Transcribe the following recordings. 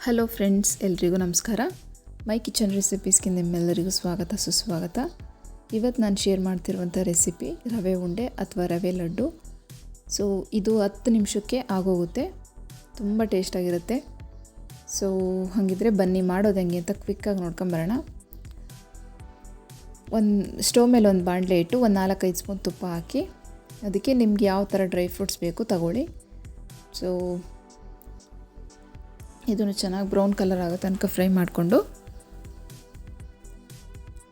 Hello friends, ಎಲ್ರಿಗೂ ನಮಸ್ಕಾರ. ಮೈ kitchen ರೆಸಿಪೀಸ್ಗೆ ನಿಮ್ಮೆಲ್ಲರಿಗೂ ಸ್ವಾಗತ ಸುಸ್ವಾಗತ. ಇವತ್ತು ನಾನು ಶೇರ್ ಮಾಡ್ತಿರುವಂಥ ರೆಸಿಪಿ ರವೆ ಉಂಡೆ ಅಥವಾ ರವೆ ಲಡ್ಡು. ಸೊ ಇದು 10 ನಿಮಿಷಕ್ಕೆ ಆಗೋಗುತ್ತೆ, ತುಂಬ ಟೇಸ್ಟಾಗಿರುತ್ತೆ. ಸೊ ಹಾಗಿದ್ರೆ ಬನ್ನಿ ಮಾಡೋದು ಹೆಂಗೆ ಅಂತ ಕ್ವಿಕ್ಕಾಗಿ ನೋಡ್ಕೊಂಬರೋಣ. ಸ್ಟವ್ ಮೇಲೆ ಒಂದು ಬಾಣಲೆ ಇಟ್ಟು 4-5 ಸ್ಪೂನ್ ತುಪ್ಪ ಹಾಕಿ, ಅದಕ್ಕೆ ನಿಮ್ಗೆ ಯಾವ ಥರ ಡ್ರೈ ಫ್ರೂಟ್ಸ್ ಬೇಕು ತಗೊಳ್ಳಿ. ಸೊ ಇದನ್ನು ಚೆನ್ನಾಗಿ ಬ್ರೌನ್ ಕಲರ್ ಆಗೋ ತನಕ ಫ್ರೈ ಮಾಡಿಕೊಂಡು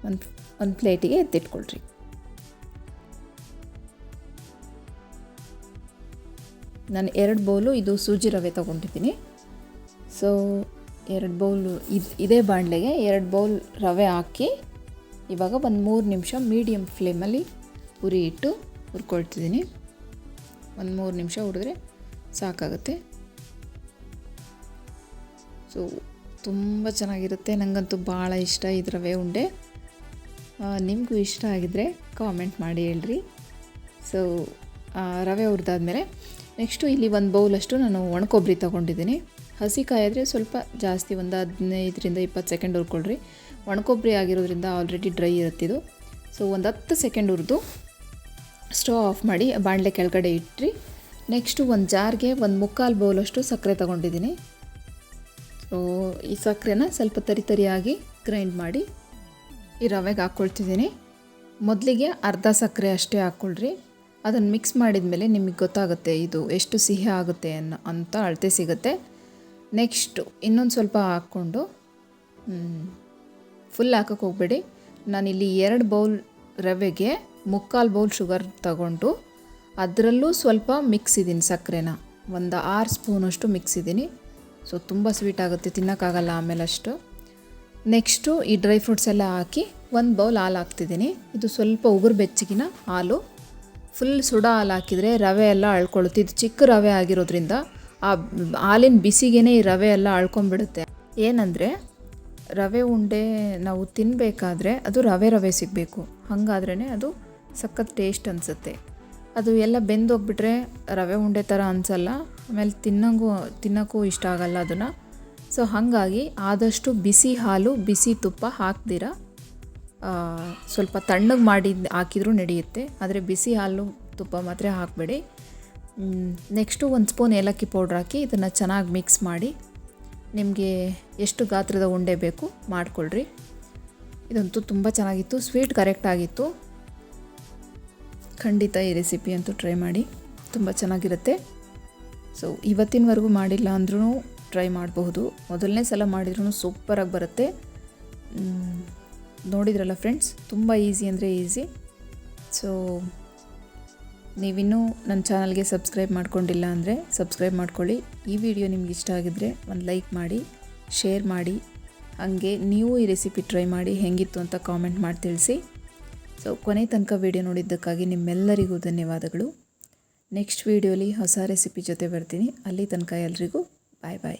ಒಂದು ಪ್ಲೇಟಿಗೆ ಎತ್ತಿಟ್ಕೊಳ್ರಿ. ನಾನು 2 ಬೌಲು ಇದು ಸೂಜಿ ರವೆ ತೊಗೊಂಡಿದ್ದೀನಿ. ಸೊ 2 ಬೌಲು ಇದೇ ಬಾಣಲೆಗೆ 2 ಬೌಲ್ ರವೆ ಹಾಕಿ ಇವಾಗ ಒಂದು 3 ನಿಮಿಷ ಮೀಡಿಯಮ್ ಫ್ಲೇಮಲ್ಲಿ ಉರಿ ಇಟ್ಟು ಹುರ್ಕೊಳ್ತಿದ್ದೀನಿ. ಒಂದು 3 ನಿಮಿಷ ಹುರಿದ್ರೆ ಸಾಕಾಗುತ್ತೆ. ಸೊ ತುಂಬ ಚೆನ್ನಾಗಿರುತ್ತೆ, ನನಗಂತೂ ಭಾಳ ಇಷ್ಟ ಇದು ರವೆ ಉಂಡೆ. ನಿಮಗೂ ಇಷ್ಟ ಆಗಿದ್ದರೆ ಕಾಮೆಂಟ್ ಮಾಡಿ ಹೇಳ್ರಿ. ಸೊ ರವೆ ಹುರಿದಾದ್ಮೇಲೆ ನೆಕ್ಸ್ಟು ಇಲ್ಲಿ 1 ಬೌಲಷ್ಟು ನಾನು ಒಣಕೊಬ್ಬರಿ ತೊಗೊಂಡಿದ್ದೀನಿ. ಹಸಿಕಾಯಿ ಆದರೆ ಸ್ವಲ್ಪ ಜಾಸ್ತಿ, ಒಂದು 15-20 ಸೆಕೆಂಡ್ ಹುರ್ಕೊಳ್ರಿ. ಒಣಕೊಬ್ಬರಿ ಆಗಿರೋದ್ರಿಂದ ಆಲ್ರೆಡಿ ಡ್ರೈ ಇರುತ್ತಿದ್ದು. ಸೊ ಒಂದು 10 ಸೆಕೆಂಡ್ ಹುರಿದು ಸ್ಟವ್ ಆಫ್ ಮಾಡಿ ಬಾಣಲೆ ಕೆಳಗಡೆ ಇಟ್ರಿ. ನೆಕ್ಸ್ಟು ಒಂದು ಜಾರ್ಗೆ 1/4 ಬೌಲಷ್ಟು ಸಕ್ಕರೆ ತೊಗೊಂಡಿದ್ದೀನಿ. ಸೊ ಈ ಸಕ್ಕರೆನ ಸ್ವಲ್ಪ ತರಿಯಾಗಿ ಗ್ರೈಂಡ್ ಮಾಡಿ ಈ ರವೆಗೆ ಹಾಕ್ಕೊಳ್ತಿದ್ದೀನಿ. ಮೊದಲಿಗೆ ಅರ್ಧ ಸಕ್ಕರೆ ಅಷ್ಟೇ ಹಾಕ್ಕೊಳ್ರಿ. ಅದನ್ನು ಮಿಕ್ಸ್ ಮಾಡಿದ ಮೇಲೆ ನಿಮಗೆ ಗೊತ್ತಾಗುತ್ತೆ ಇದು ಎಷ್ಟು ಸಿಹಿ ಆಗುತ್ತೆ ಅಂತ ಅಳತೆ ಸಿಗುತ್ತೆ. ನೆಕ್ಸ್ಟು ಇನ್ನೊಂದು ಸ್ವಲ್ಪ ಹಾಕ್ಕೊಂಡು ಫುಲ್ ಹಾಕೋಕ್ಕೆ ಹೋಗಬೇಡಿ. ನಾನಿಲ್ಲಿ 2 ಬೌಲ್ ರವೆಗೆ 3/4 ಬೌಲ್ ಶುಗರ್ ತಗೊಂಡು ಅದರಲ್ಲೂ ಸ್ವಲ್ಪ ಮಿಕ್ಸಿದ್ದೀನಿ, ಸಕ್ಕರೆನ ಒಂದು 6 ಸ್ಪೂನಷ್ಟು ಮಿಕ್ಸಿದ್ದೀನಿ. ಸೊ ತುಂಬ ಸ್ವೀಟ್ ಆಗುತ್ತೆ, ತಿನ್ನೋಕ್ಕಾಗಲ್ಲ ಆಮೇಲೆ ಅಷ್ಟು. ನೆಕ್ಸ್ಟು ಈ ಡ್ರೈ ಫ್ರೂಟ್ಸ್ ಎಲ್ಲ ಹಾಕಿ 1 ಬೌಲ್ ಹಾಲು ಹಾಕ್ತಿದ್ದೀನಿ. ಇದು ಸ್ವಲ್ಪ ಉಗುರು ಬೆಚ್ಚಗಿನ ಹಾಲು. ಫುಲ್ ಸುಡ ಹಾಲು ಹಾಕಿದರೆ ರವೆ ಎಲ್ಲ ಅಳ್ಕೊಳ್ಳುತ್ತೆ. ಇದು ಚಿಕ್ಕ ರವೆ ಆಗಿರೋದ್ರಿಂದ ಆ ಹಾಲಿನ ಬಿಸಿಗೇ ಈ ರವೆ ಎಲ್ಲ ಅಳ್ಕೊಂಬಿಡುತ್ತೆ. ಏನಂದರೆ ರವೆ ಉಂಡೆ ನಾವು ತಿನ್ನಬೇಕಾದ್ರೆ ಅದು ರವೆ ಸಿಗಬೇಕು, ಹಾಗಾದ್ರೇ ಅದು ಸಖತ್ ಟೇಸ್ಟ್ ಅನಿಸುತ್ತೆ. ಅದು ಎಲ್ಲ ಬೆಂದೋಗ್ಬಿಟ್ರೆ ರವೆ ಉಂಡೆ ಥರ ಅನಿಸಲ್ಲ, ಆಮೇಲೆ ತಿನ್ನೋಕ್ಕೂ ಇಷ್ಟ ಆಗಲ್ಲ ಅದನ್ನು. ಸೊ ಹಾಗಾಗಿ ಆದಷ್ಟು ಬಿಸಿ ಹಾಲು ಬಿಸಿ ತುಪ್ಪ ಹಾಕ್ದಿರ ಸ್ವಲ್ಪ ತಣ್ಣಗೆ ಮಾಡಿ ಹಾಕಿದರೂ ನಡೆಯುತ್ತೆ, ಆದರೆ ಬಿಸಿ ಹಾಲು ತುಪ್ಪ ಮಾತ್ರ ಹಾಕಬೇಡಿ. ನೆಕ್ಸ್ಟು 1 ಸ್ಪೂನ್ ಏಲಕ್ಕಿ ಪೌಡ್ರ್ ಹಾಕಿ ಇದನ್ನು ಚೆನ್ನಾಗಿ ಮಿಕ್ಸ್ ಮಾಡಿ ನಿಮಗೆ ಎಷ್ಟು ಗಾತ್ರದ ಉಂಡೆ ಬೇಕು ಮಾಡಿಕೊಳ್ರಿ. ಇದಂತೂ ತುಂಬ ಚೆನ್ನಾಗಿತ್ತು, ಸ್ವೀಟ್ ಕರೆಕ್ಟ್ ಆಗಿತ್ತು. ಖಂಡಿತ ಈ ರೆಸಿಪಿ ಅಂತೂ ಟ್ರೈ ಮಾಡಿ, ತುಂಬ ಚೆನ್ನಾಗಿರುತ್ತೆ. ಸೊ ಇವತ್ತಿನವರೆಗೂ ಮಾಡಿಲ್ಲ ಅಂದ್ರೂ ಟ್ರೈ ಮಾಡಬಹುದು. ಮೊದಲನೇ ಸಲ ಮಾಡಿದ್ರೂ ಸೂಪರಾಗಿ ಬರುತ್ತೆ. ನೋಡಿದ್ರಲ್ಲ ಫ್ರೆಂಡ್ಸ್, ತುಂಬ ಈಸಿ ಅಂದರೆ ಈಸಿ. ಸೊ ನೀವಿನ್ನೂ ನನ್ನ ಚಾನಲ್ಗೆ ಸಬ್ಸ್ಕ್ರೈಬ್ ಮಾಡ್ಕೊಂಡಿಲ್ಲ ಅಂದರೆ ಸಬ್ಸ್ಕ್ರೈಬ್ ಮಾಡ್ಕೊಳ್ಳಿ. ಈ ವಿಡಿಯೋ ನಿಮ್ಗೆ ಇಷ್ಟ ಆಗಿದ್ದರೆ ಒಂದು ಲೈಕ್ ಮಾಡಿ, ಶೇರ್ ಮಾಡಿ. ಹಾಗೆ ನೀವು ಈ ರೆಸಿಪಿ ಟ್ರೈ ಮಾಡಿ ಹೇಗಿತ್ತು ಅಂತ ಕಾಮೆಂಟ್ ಮಾಡಿ ತಿಳಿಸಿ. ಸೊ ಕೊನೆ ತನಕ ವಿಡಿಯೋ ನೋಡಿದ್ದಕ್ಕಾಗಿ ನಿಮ್ಮೆಲ್ಲರಿಗೂ ಧನ್ಯವಾದಗಳು. ನೆಕ್ಸ್ಟ್ ವಿಡಿಯೋಲಿ ಹೊಸ ರೆಸಿಪಿ ಜೊತೆ ಬರ್ತೀನಿ. ಅಲ್ಲಿ ತನಕ ಎಲ್ರಿಗೂ ಬಾಯ್ ಬಾಯ್.